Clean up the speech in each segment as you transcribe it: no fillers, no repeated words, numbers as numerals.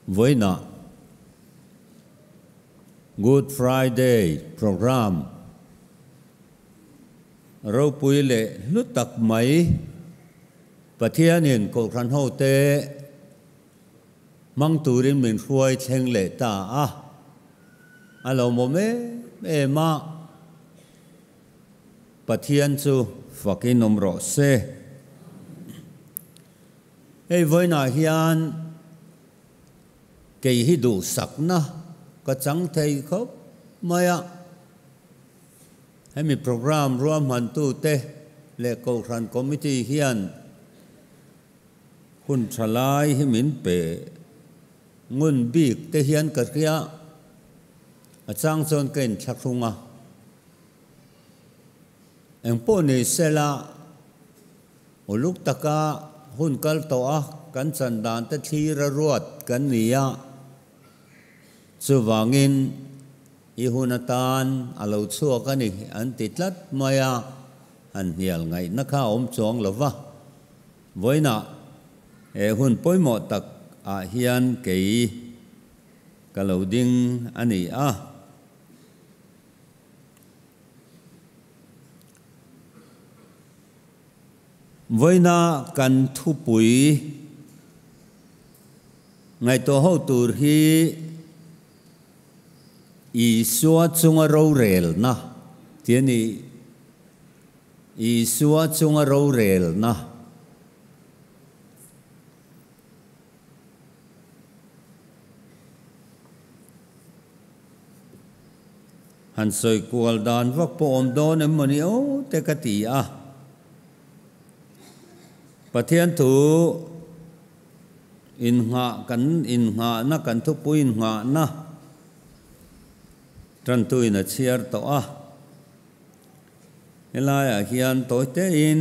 với nọ Good Friday program rau pui lệ lút tặc mấy và thiên hiện cổ khăn hậu tê mang tù đến mình khuay thèn lệ ta alo mô mê mà và thiên chú và cái nông rõ xe với nà hiền cái hi đủ sặc na có chẳng thấy khóc mày hay mi program rùm hàn tu tê lệ cầu khăn committee hiền hun chalai hi min pe ngun bik te hiền cả kia chang chon ken thak thunga em po ni sela uluk taka hun kal to kan chan dan te thi ra ruat kan nia chuwangin i hunatan alo chu ka ni an titlat maya an hial ngai na kha om chong lova voina e hun poimo tak a hian kei kaloding ani voina kan thu pui ngai to ho tur hi i suwa chunga ro rel na tiani i suwa chunga ro rel na han soi kual dan vak po om don em mani o te ka ti pathian thu in nga na kan thu pu in nga na tran tu in a chiar to helaya hian toy te in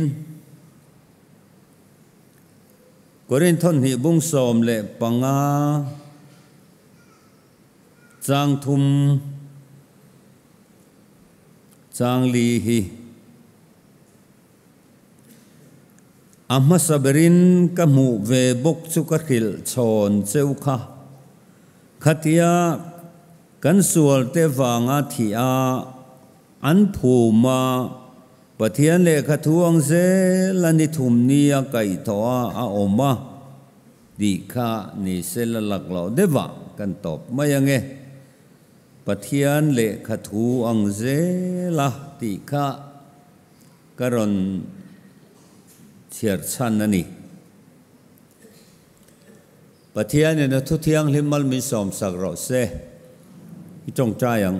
korin thon hi bung som le panga chang thum chang li hi amma saberin ka mu ve bok chu ka khil chon cheu kha khatia kan sual te wanga thi an phuma pathian le kha thuang ze lani thum ni kai tho oma di kha ni sel lak lo dewa kan top mayange pathian le kha thu ang ze la ti kha karon chiar chan ani pathian ne thu thiang himal min som sak ro se trong trai ang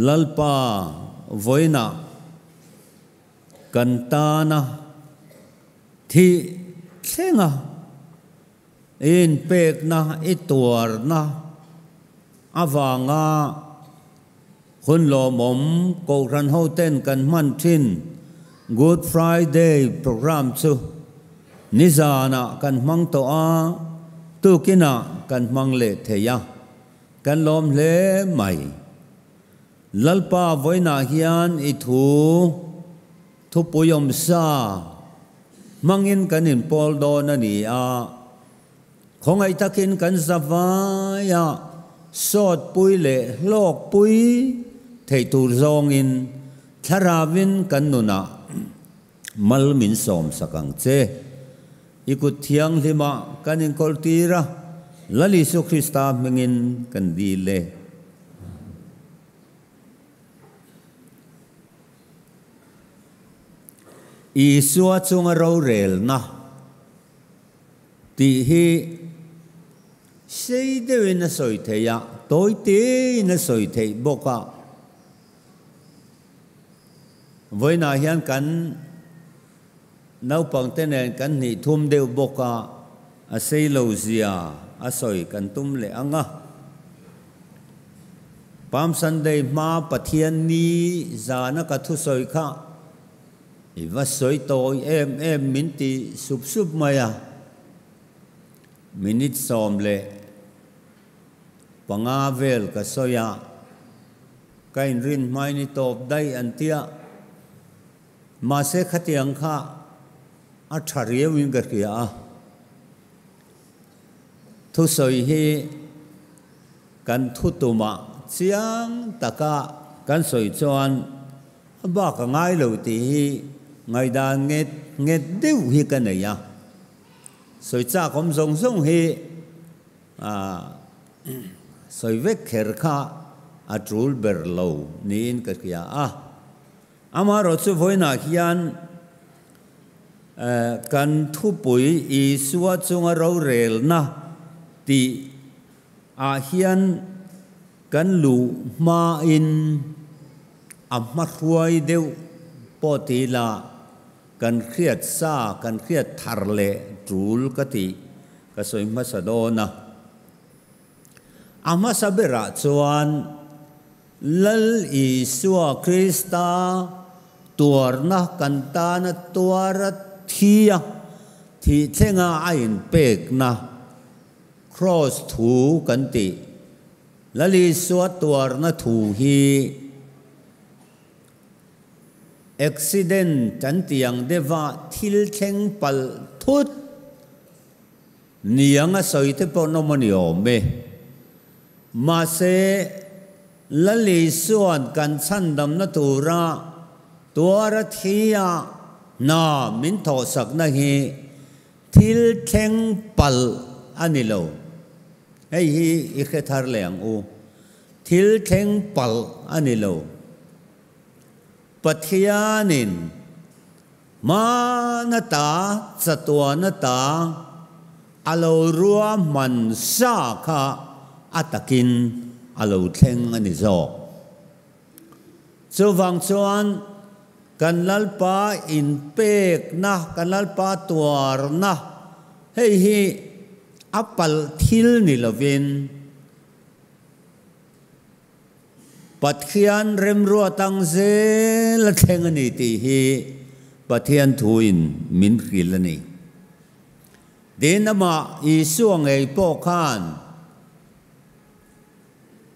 lalpa voina kantana thi thenga in pek na ituar na avanga hun lo mom ko ran ho ten kan man thin Good Friday program chu nizana kan mang to tu kina kan mang le theya kan lom le mai lalpa voina hian I thu puyom sa mangin kanin pol do na ni khongai takin kan zawaya sot pui le lok pui thei tur zong in tharavin kan nuna mal min som sakang che ikut thiang lima kanin koltira lali su Krista mengin kan dile I suwa chunga ro rel na ti hi sei de na soi theya toy te na soi thei boka với na hian kan nau pang te nen kan ni thum deu boka a sei lo zia a soi kan tum le anga Palm Sunday ma pathian ni zana ka thu soi kha I va soi toy em min ti sup maya minit som le panga vel ka soya kain rin mai ni top dai an tia ma se khatiang kha a thariya win ga kia ทุสอยฮีกันทุตุมาเสียงตะกะกันสอยจวนบ้าก็ง่ายเหล่าตีไงดานเงดเดิ้วฮีกันเนี่ยสอยจ้าคมทรงทรงฮีสอยเวกเขรข้าอัตรูลเบอร์โลนี่อินก็คืออามาเราจะพูดนักยันกันทุปุยอีสวดจงเราเรลนะตีอาเฮียนกันลูมาอินอามารวยเดียวปอตีละกันเครียดซากันเครียดทาร์เลจูลกติก็สวยมาสะโดนะอามาสเบระจวนลลอีสวาคริสตาตัวนักกันตานะตัวรัตทียที่เทงาอินเป็กนะครอสถูกันติลลีสวตัวนะถูฮีอุบิเหตุจันทียังเดว่าทิลเทงปัลทุดนี่ยังสอยเทปนมันยอมเบมาเซลลีส่วนกันชันดำนัตูระตัวรัทียานามินทอสักนะฮีทิลเทงปัลอันนี้เราไอ้ฮีอีกแค่ทาร์เลียงอูทิลเทงปัลอันนี้เราปัทยานินมานตาสตัวนตาอาลูรัวมันซาค่ะอัตกินอาลูเทงอันนี้จอกส่วนส่วนกันลัลปาอินเป็กนะกันลัลปาตัวนะเฮ้ยอัปปัลทิลนิลวินปัทยานเริ่มรัวตั้งเซลเทงนี่ตีฮีปัทยานทูอินมินขิลนี่เดนมาอีส่วงไอปอคาน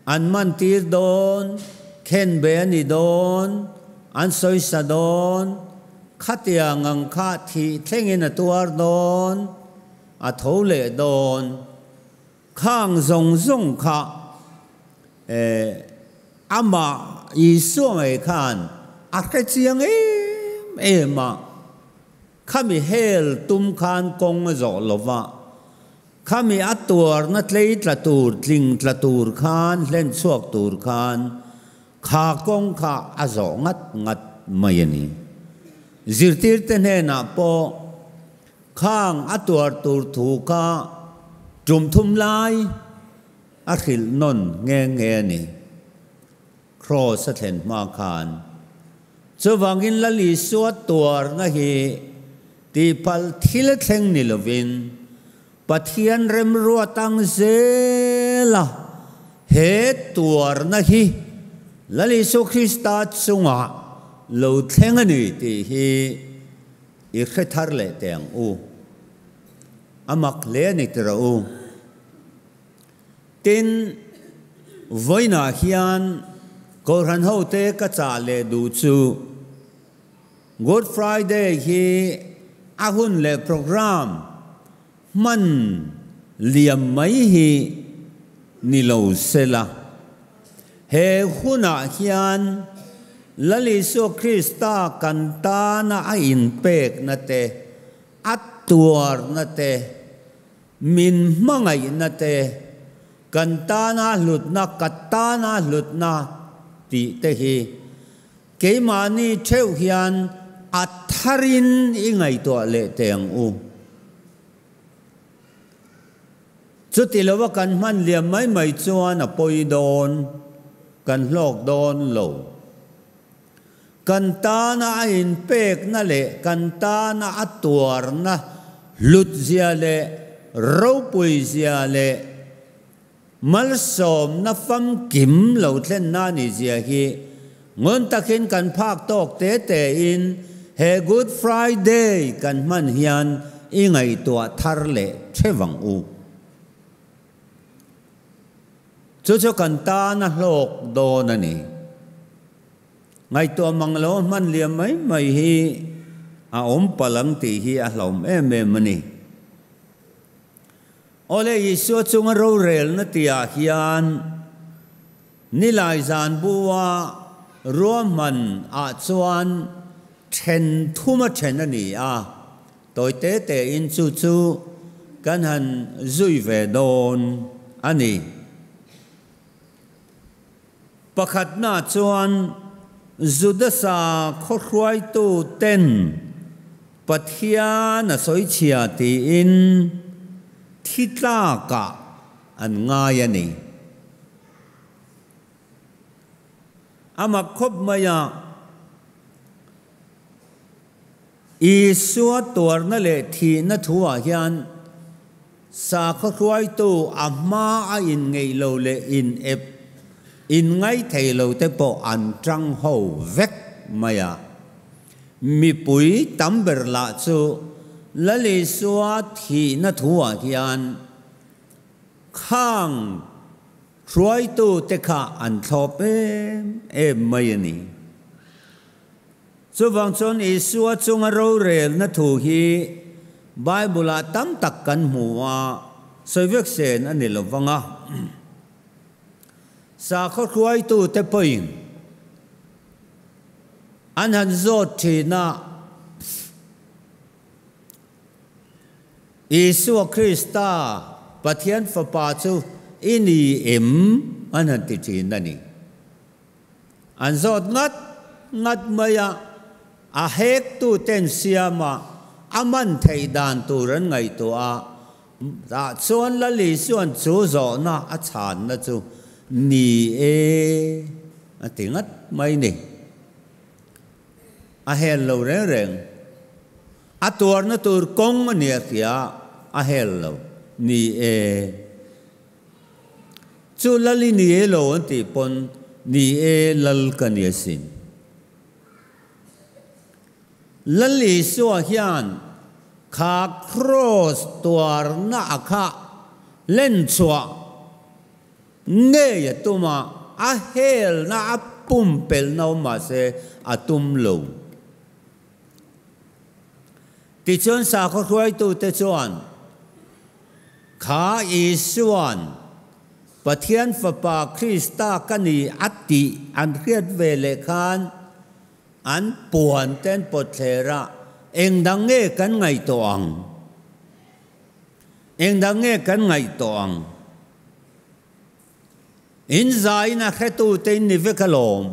อันมันตีโดนเข็นเบนี่โดนอันสอยสะโดนขัดยางังขัดที่เทงินตัวโดนอัทเลโดนข้างทรงข้าอามาอีส่วงไอ้ขันอักเจียงมาข้ามีเฮลตุมขันกงจอลวะข้ามีอัตตัวนัดเลยตะตูดลิงตะตูดขันเล่นสวกตูดขันข้ากงข้าอาจองัดไม่ยันีจิตติร์เตนเฮน่ะพอข้างอัตตัวตูดถูกข้าจุ่มทุ่มลายอักขิลนนเงี้ยนี่ครอสเทนมาคานสว่างอินลลีสวดตัวนะฮีตีพัลทิลเทงนิลวินปัทยันเริ่มรัวตั้งเซละเหตุตัวนะฮีลลีสุคริสตาสุงะโลเทงนี่ตีฮีอีกทาร์เลเตียงอูอามักเลนิตระอูตินวัยนาฮิยันก็รันเขาเตะกระจาเลดูจู Good Friday ฮีอาหุ่นเลโปรแกรมมันเลียมไม่ฮีนิโลเซลาเฮหุนาฮิยันลลิสุคริสตากันตานาอินเป็กนาเตอัตตัวนาเตมินมังไงนาเตกันตานาหลุดนากัตตานาหลุดนาตีเตฮีเกมานีเชวฮิยันอัตทารินอิงไงตัวเลเตียงอูจุดที่เราว่ากันมันเลียมไม่จวนปอยโดนกันโลกโดนโลกันตานาอินเป็กนั่นแหละกันตานาอัตตัวนะหลุดเสียเลรูปุยเสียเลมัลสมนับฟังกิมเหล่าเช่นนานิเสียฮีเงินตะเข็นกันภาคตอกเตะอินเฮกูดฟรายเดย์กันมันเฮียนอิงไอตัวทาร์เลเชวังอูจู่ๆกันตานะโลกโดนนี่ไงตัวมังโลมันเลียมไม่ฮีอาอมปลังตีฮีอาหลอมมันนี่ โอเลยิสุจงเราเรลนติอาฮิยันนิลายจานบัวรวมมันอาจวนเชนทุ่มเชนนี่ตัวเตะอินจู่กันหันจุยเวดอนอันนี้ประคัดน่าจวนจุดสาขดควายตู้เต้นปัทยาน่ะสวยเชียตีอินทิตลากะอันง่ายนี่อามาคบมายาอีสัวตัวนั่นแหละที่นัทว่าเฮียนสาขควยตู้อามาอินไงเราเลอินเอฟอินไงไทยเราแต่พออันจังหูเวกมายามีปุ๋ยตั้มเบรลาจูและเลสัวที่นัทว่าเฮียนข้างควยตู้เตะอันทอปไม่นี่ส่วนจนอิสวาจงเราเรียนนัทูฮีไบเบิลตั้มตักกันหัวสวยเวกเซนอันนี้เราฟังสาขควยตู้เตปอิงอันหันโจทีน่าอิสวาคริสตาปะเทียนฝปาจูอินีอันหันติจีนั่นนี่อันโจงัดมายาอาเฮกตูเต็นเสียมาอามันไทยดานตูรันไงตัวส่วนละลีส่วนจูโจน่าอาชานนะจูนี่ติงัดไม่นี่อาเฮลเราเร่งอาตัวนั้นตัวกงมันเนี่ยเสียอาเฮลเรานี่จูละลีนี่เราอันที่ปนนี่ลัลกันเนี่ยสินลัลลิสัวเฮียนขาครอสตัวน่าข้าเล่นชัวเงยตัวมาอาเฮลน่าปุ่มเปลน่ามาเสอาตุมลงติชนสาขควยตัวเตจวนขาอีสวนปะเทียนฝปาคริสตากันนีอัติอันเครียดเวเลคานอันป่วนเต้นปดเทระเองดังเงกันไงตัวอังเองดังเงกันไงตัวอังอินใจนะแค่ตัวเต้นนิเวกลม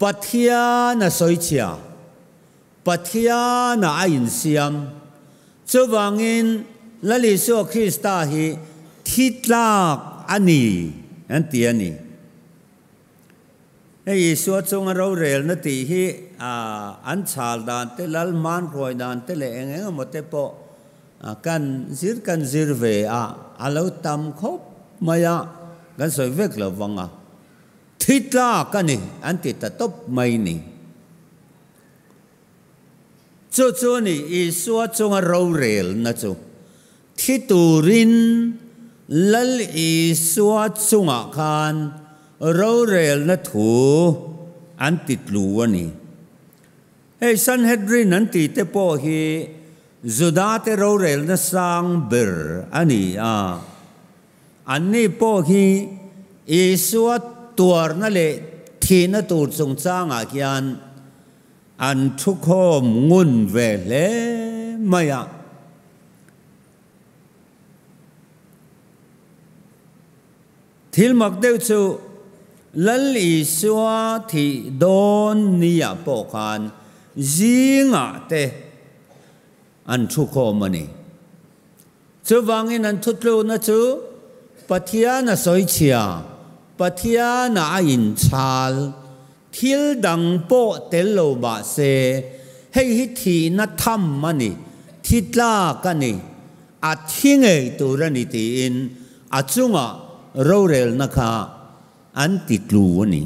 ปัทยานะสวยเชียปัทยานะอินเซียมจะวางอินละลิโซคริสตาฮีทิตลากอันนี้อันเตียนี่ไอ้สวดทรงเราเรียนนั่นที่ฮีอันชาลดานเตลัลมันคอยดานเตเลงหมดเตปอกันซิร์เวเราทำครบมายากันสวยเวกเราวังทิตลากันนี่อันติดตบไม่นี่จู่นี่อีสวดทรงเราเรียนนั่นจู่ทิตูรินลัลอีสวดทรงคานเราเรียนนัทูอันติดลัวนี่เฮ้ซันเฮดรินอันติดเตปอฮีจุดาเตเราเรียนนัสังเบอร์อันนี้อันนี้ปอฮีอิสวดตัวนั่นแหละที่นัตูดทรงสร้างอาเกียนอันทุกข้อมงุนเวเลไม่ทิลมักเดวจูลัลอิสวาที่โดนนิยาปกานจิงเตอันทุกข้อมันนี่จูวางินันทุตโลนะจูปัทยานะสอยเชียปัทยานะอินชาลทิลดังโปเตลโลบาเซให้ฮิทีนัทำมันนี่ทิตลากันนี่อาทิงตัวรันิตีอินอาจุงเราเรียนนะคะอันติดลูนี่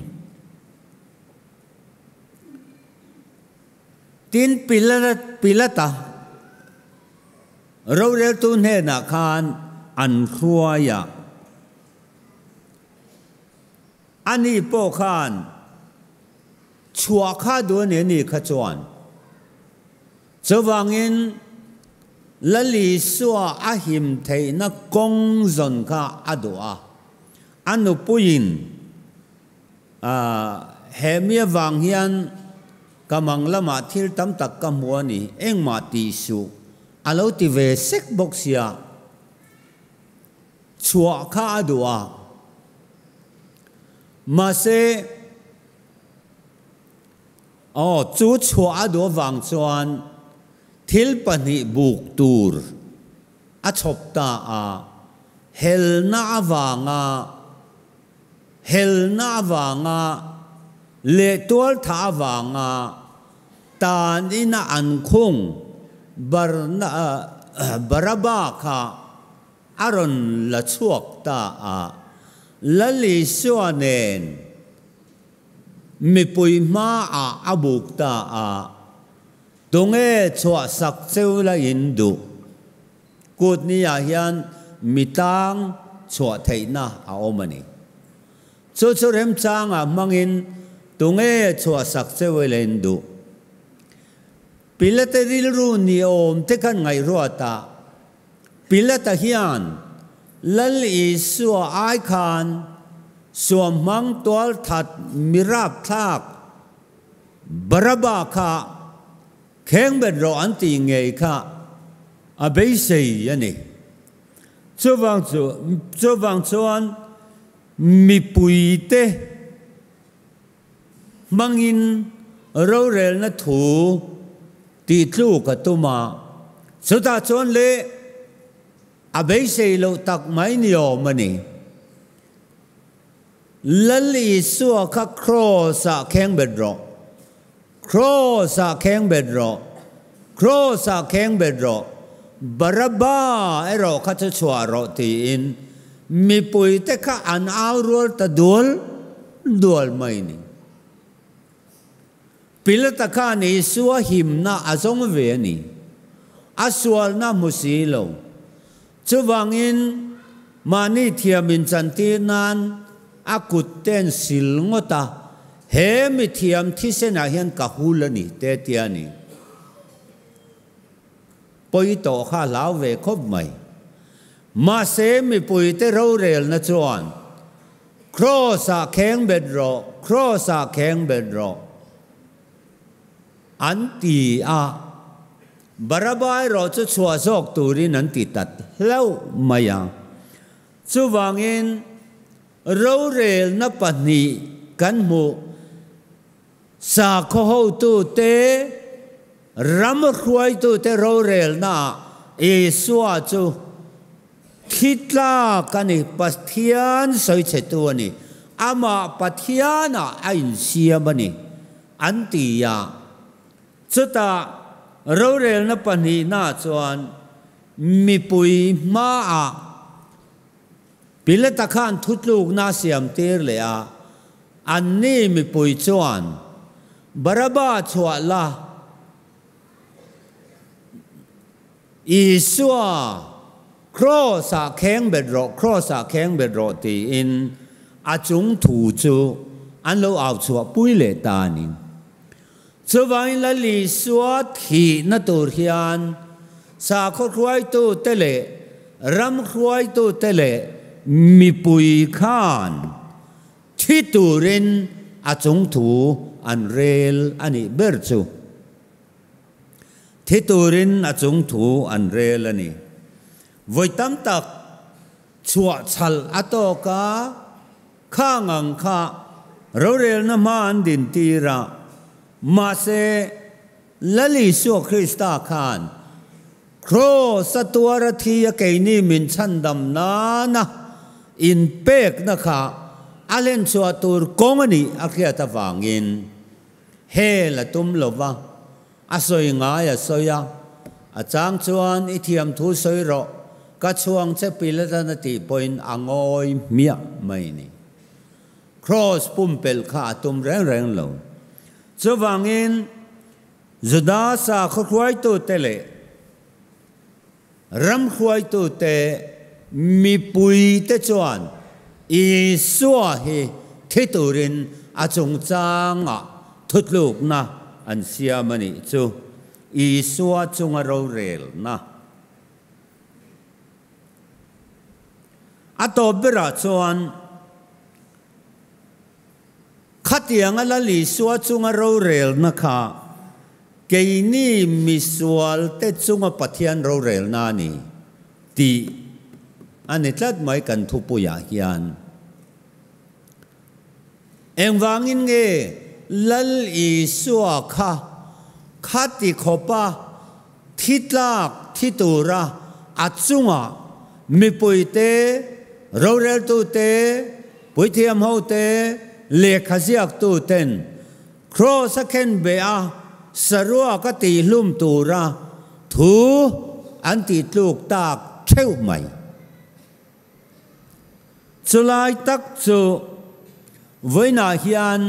ตินปิลตาเราเรียนตุนเฮนักขันอันครัวยาอันนี้โปขันชัวข้าตัวนี้ขจวนจะวางอิน ละลีสัวอาหิมเทนักกงจนข้าอดัวอันนุปุยินเฮมีวังเฮียนกำลังละมาทิลตั้มตักกำหัวนี่เอ็งมาตีสุอาลูติเวเซ็กบกเสียชัวข้าอดัวมาเซจูชัวอดัววังจวนทิลปนิบุกตูร์อชบตาเฮลนาวางเลตัวท้าวางตานินาอันคงบาราบาค่ะอารอนละชวกตาละลิสวเนนมีปุยมาอบุกตาตรงชัวสักเซลละอินดูกูดนี่เฮียนมีตังชัวไทยนะเอามันนี่ชัวเริ่มจางมังอินตรงชัวสักเซลละอินดูปิลเตริลรูนิโอมเทกันไงรัวตาปิลเตเฮียนลัลอิสัวไอคานสวมมังตัวถัดมิราบทากบาราบาค่ะแข็งเป็นรออันตีเงยค่ะอาเบยเซียนี่จวังจวนมีปุยเตมังอินเราเรลนัทูตีทลูกตุมาสุดท้ายจวนเล่อาเบยเซียเราตักไม่นิยมมันนี่ลัลลิสัวข้าครอสะแข็งเบ็ดรอครอสะแข็งเบ็ดรอบาราบาเราข้าจะชัวรอตีอินมีปุยแต่ข้าอันเอารัวตะดวลไม่นี่ปิลตะข้านี่สัวหิมน่าอาจงเวนี่อาสวลน่ามุสีโลจวังอินมานี่เทียมินจันทีนันอากุเตนสิลงตาเฮมิเทียมที่เสนาเฮียนกะฮูลนี่เตเตียนี่ปอยโตข้าลาวเวคบไม่มาเซมิปอยเตเราเรลนะจวนครอสาแข็งเบ็ดรออันตีบาราบายเราจะชัวซอกตูรินันติตัดแล้วมายังสุวังอินเราเรลนับปนีกันมูสาขโหตูเตรำครวยตูเตเราเรลน่าเอสวาจูทิตลากันนี่ปัทเทียนสอยเฉตัวนี่อามาปัทเทียนะอินเสียบันนี่อันตียาสุดาเราเรลนับปนีน่าจวนมีปุยมาปิเลตะขานทุตลูกน่าเสียมเตอร์เลยอันนี้มีปุยจวนบาราบาชัวละอีสัวครอสาแข็งเบ็ดรอตีอินอาจงถูจูอันเราเอาชัวปุยเลตานินสวัยละลีสัวทีนตูเฮียนสาครวยตูเตเลรำครวยตูเตเลมีปุยขานที่ตูรินอาจงถูอันเรลอันนี้เบิร์จูที่ตูรินอาจงถูอันเรลอันนี้วัยตั้มตักชัวชัลอัตโตกาข้างังข้าเราเรลน้ำมันดินตีระมาเซละลิสัวคริสตาขานโครสตัวรทียเกนี่มินชันดำนานะอินเปกนะคะอาเลนชัวตูร์กงนี่อาเคียตะฟังอินเฮละตุมลบวะอาสวยงายสวยอาจางชวนอิเทียมทูสวยรอก็ช่วงเชปิลตนติปอยน์อ่างอยเมียไม่นี่ครอสปุ่มเปลข้าตุมแรงลงจวังอินจุดาสาขควยตัวเตเลรำควยตัวเตมีปุยเตจวนอีสัวเฮทิตูรินอาจงจางทุดลูกนะอันเสียมันนี่จูอีสัวจงเราเรลนะ อัตบราชวนขัดยังอะไรลิสวจุงเราเรลนะคะเกนี่มิสวลเตจุงปัทยันเราเรลนานี่ตีอันนี้ทัดไม่กันทุปุยาฮิยันเอ็งวางินเงลลิสวะค่ะขัดที่ขบะทิดลักทิตูระอัดจุงะมีปุยเตเราเรลตูเตปุยเทียมหูเตเลขเสียกตูเต็นครอสักเข็นเบียสรัวก็ตีลุ่มตูระถูอันตีลูกตากเชี่ยวใหม่สุลายตักจูไว้นาฮิยัน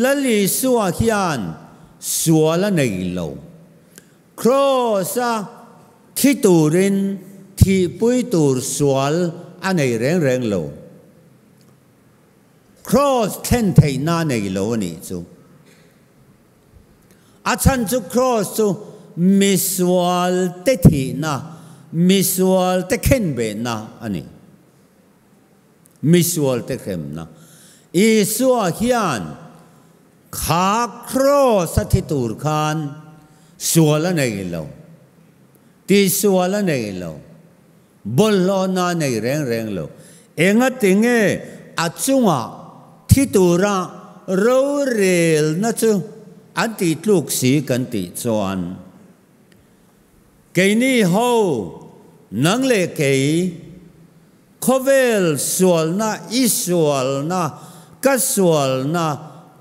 ละลิสัวฮิยันสัวละในโลครอสักที่ตูรินที่ปุยตูรสัวอันในแรงโลcross เท่นไทยนาในโลนี่จูอาจารย์จู cross จูมิสวอลเตทีนามิสวอลเตเข็นเบนาอันนี้มิสวอลเตเข็มนาอิสวาฮิยันขาครอสที่ตูร์คานสัวละในโลตีสัวละในโลบอลลอนาในแรงโลเองก็ติงเออาจุงะที่ตัวเราเรลนะจูอันติดลูกสีกันติดจวนเกนี่เฮานังเลเกยขเวลสวลนะอิสวลนะกัสวลนะ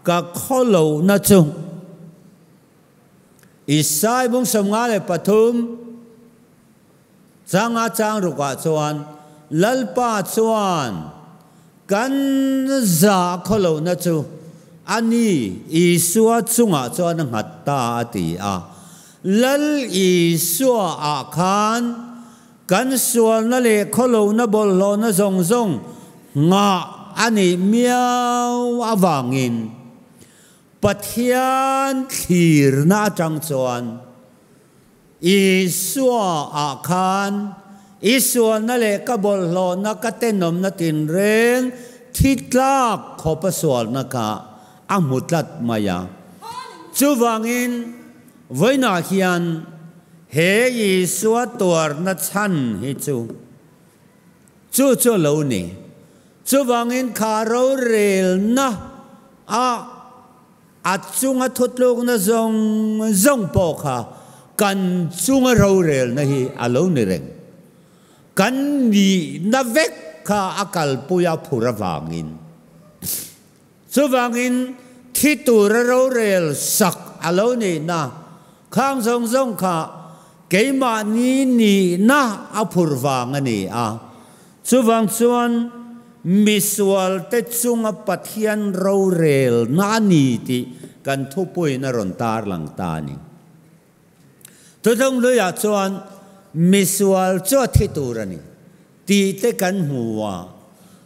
กัขโลนะจูอิสายบุงสมงาเลปฐุมจางอาจางรุกาจวนลัลปาจวนกันจะขลุ่นนะจูอันนี้อิสวะจุงอาจวนหัตตาตีอาลัลอิสวะอาคานกันส่วนนั่นเลยขลุ่นนะบอลลนะซงงาอันนี้เมียวอวังอินปัทยันขีรนาจังจวนอิสวะอาคานอิสวานั่นแหละก็บอลลอนักเต้นนมนักตินเร่งทิดลากขบสวลนักอามุดลัดมายาจูวังอินไว้นาฮิยันเฮอิสวาตัวนัดชันฮิจูเหล่านี้จูวังอินคาร์เรลนะอาจุงทุดลูกนะซงปอกากันจุงเราเรลนะฮีอาลูนี่เร่งกันนี่นับเวกข้าอักลปุยาผู้ระวังอินสวังอินที่ตัวเราเรลสักอารมณ์นี่นะข้างซงข้าเกี่ยมานี่นะอภุรวังนี่สวังส่วนมิสวลเตจุงปัทยันเราเรลนานี่ที่กันทุบปุยนรนตาหลังตานี่ตัวตรงเลยส่วนมิสวลจวดที่ตัวนี่ตีเตกันหัว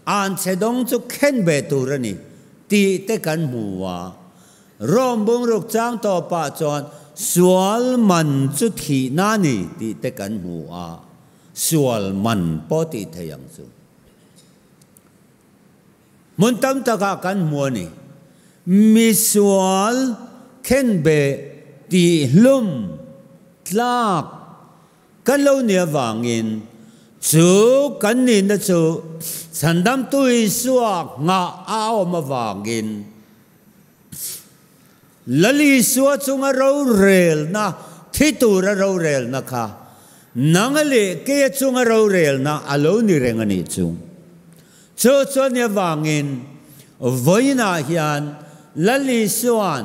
อันเสดงจุเข็นเบตัวนี่ตีเตกันหัวรอมบุงรุกจางต่อป่าจวนสวลมันจุดที่นานี่ตีเตกันหัวสวลมันปอติเทียงจุมุนตั้มตะกากันหัวนี่มิสวลเข็นเบตีลุ่มลากกันเราเนี่ยวางอินจูกันนี่นะจูสันดำตุยสวกงาเอามาวางอินลลิสวจุงเราเรลนะที่ตัวเราเรลนะคะนังเลเกยจุงเราเรลนะอารมณ์นี่เร่งนี่จูเนี่ยวางอินวินาฮิยันลลิสวน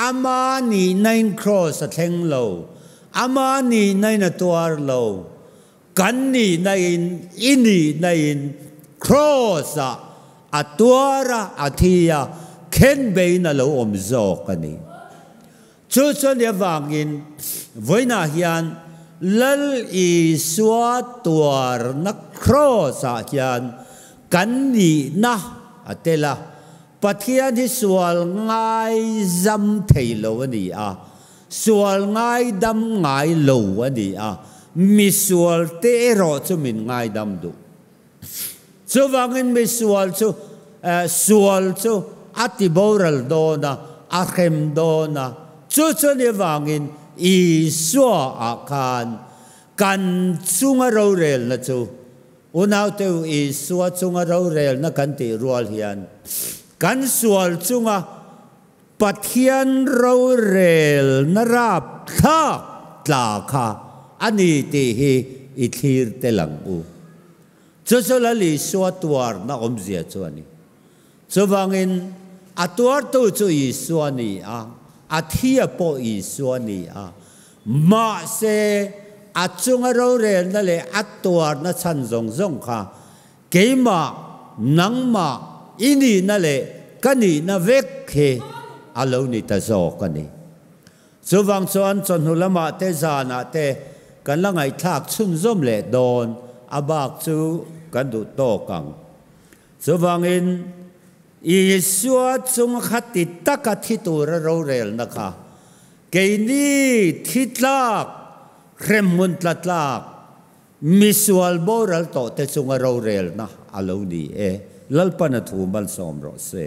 อามานีนัยครอสเทงโลอามานีในนตัวเรากันนี่ในอินี่ในครอสอัตัวระอัติยาเข็นเบนเราอมโซกันนี่ชุดส่วนเดียววังอินวินาฮิยันลลอิสวาตัวนักครอสฮิยันกันนี่นะอัตละปัทยันที่สวลง่ายจำเทโลวันนี้ส่วนง่ายดำง่ายโลวันนี้มิส่วนเตะรอจะมินง่ายดำดู chu wangin mi sual chu atiboral do na akhem do na chu ni wangin Isua akan kan chunga ro rel na chu unaw teu Isua chunga ro rel na kan ti rual hian kan sual chunga pathian ro rel na rap tha tla kha ani ti hi I thir te lang u chu la li suwa tuar na om zia chu ani chu wangin atuar tu chu Isua ni a athia po Isua ni a ma se achunga ro rel na le atuar na chan zong zong kha keima nangma ini na le kani na vek khe alo ni ta zo kani chu wang chuan chon hulama te zana te kan langai thak chun zom le don abak chu kan du to kang chu wangin Isua chung khati taka thitura ro rel na kha keini thitlak remmun tlatlak misual boral to te chunga ro rel na alo ni lalpana thu mal som ro se